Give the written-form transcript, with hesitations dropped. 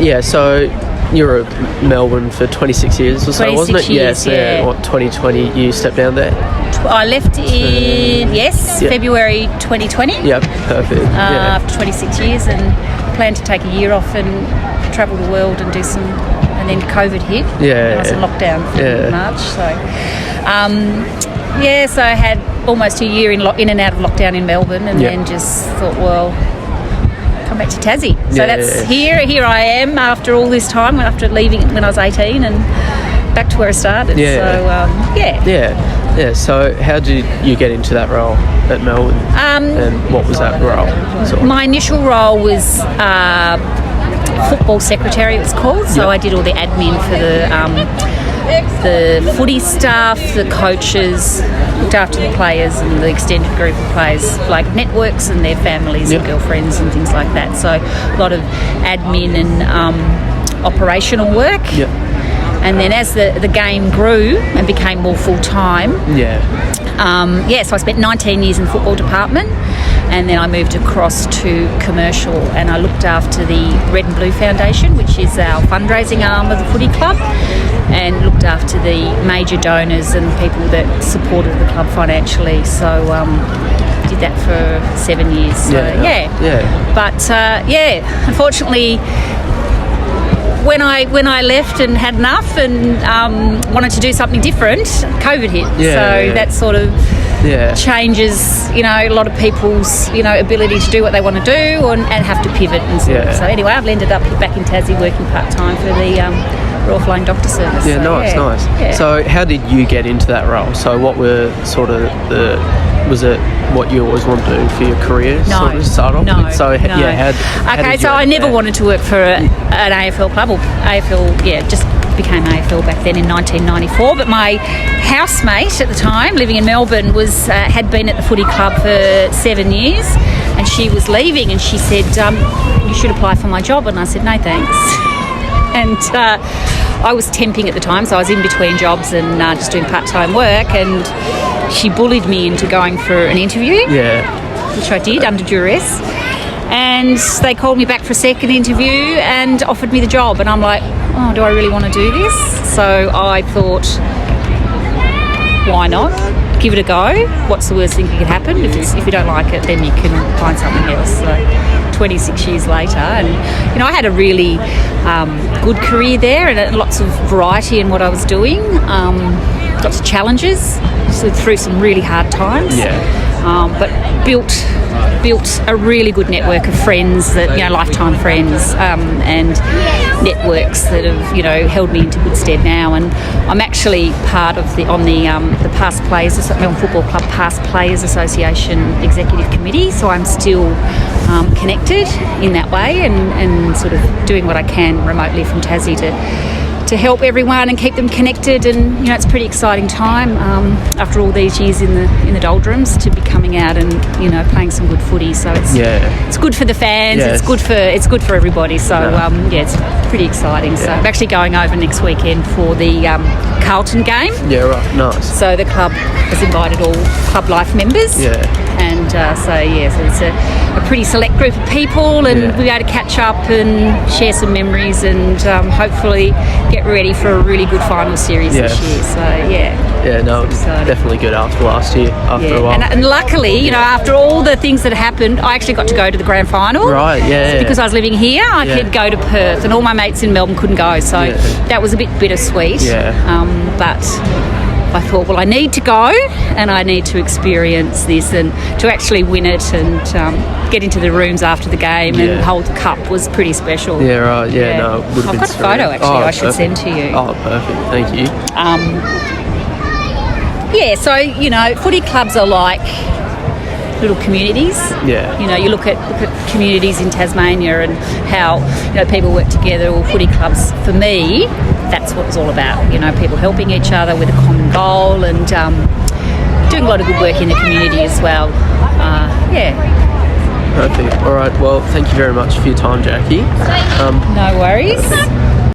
yeah, so you were at Melbourne for 26 years or so, wasn't it? 26 years, yeah. What, 2020 you stepped down there? I left in, February 2020. Yep, perfect. After 26 years, and planned to take a year off and travel the world and do some, and then COVID hit. Yeah. I was in lockdown for March, so... so I had almost a year in and out of lockdown in Melbourne, and then just thought, well, come back to Tassie. So here I am after all this time, after leaving when I was 18, and back to where I started. So how did you get into that role at Melbourne? And what was that role? My initial role was football secretary, it was called. So I did all the admin for the footy staff, the coaches, looked after the players and the extended group of players, like networks and their families and girlfriends and things like that. So a lot of admin and operational work. And then as the game grew and became more full-time, so I spent 19 years in the football department, and then I moved across to commercial, and I looked after the Red and Blue Foundation, which is our fundraising arm of the footy club, and looked after the major donors and people that supported the club financially. So did that for 7 years. So, But unfortunately, when I left and had enough and wanted to do something different, COVID hit. That sort of changes, a lot of people's, ability to do what they want to do and have to pivot and so on. So anyway, I've ended up back in Tassie working part-time for the Royal Flying Doctor Service. Nice. Yeah. So how did you get into that role? So what were sort of was it what you always wanted to do for your career? No. Start off with? So how did you I never wanted to work for an AFL club, or AFL, just became AFL back then in 1994, but my housemate at the time, living in Melbourne, had been at the footy club for 7 years, and she was leaving, and she said, you should apply for my job, and I said, no thanks. And I was temping at the time, so I was in between jobs and just doing part-time work, and she bullied me into going for an interview, which I did under duress. And they called me back for a second interview and offered me the job, and I'm like, oh, do I really want to do this? So I thought, why not? Give it a go. What's the worst thing that could happen? If you don't like it, then you can find something else. So 26 years later, and I had a really good career there, and lots of variety in what I was doing. Lots of challenges, through some really hard times. But built a really good network of friends that lifetime friends, and networks that have held me into good stead now. And I'm actually part of the Past Players, Melbourne Football Club Past Players Association Executive Committee. So I'm still connected in that way, and sort of doing what I can remotely from Tassie to help everyone and keep them connected. And it's a pretty exciting time after all these years in the doldrums to be coming out and playing some good footy. So it's good for the fans. It's good for everybody. So it's pretty exciting. So I'm actually going over next weekend for the Carlton game. Nice. So the club has invited all Club Life members. And so it's a pretty select group of people, and we'll be able to catch up and share some memories, and hopefully get ready for a really good final series this year. So definitely good after last year, after a while. And luckily, after all the things that happened, I actually got to go to the grand final. Right, So because I was living here, I could go to Perth, and all my mates in Melbourne couldn't go, so that was a bit bittersweet. But I thought, well, I need to go and I need to experience this, and to actually win it and get into the rooms after the game and hold the cup was pretty special. I've got a photo actually I should send to you. Oh, perfect. Thank you. So, footy clubs are like little communities. You look at communities in Tasmania and how people work together, or footy clubs. For me, that's what it's all about. People helping each other with a common goal, and doing a lot of good work in the community as well. Perfect. All right. Well, thank you very much for your time, Jackie. No worries.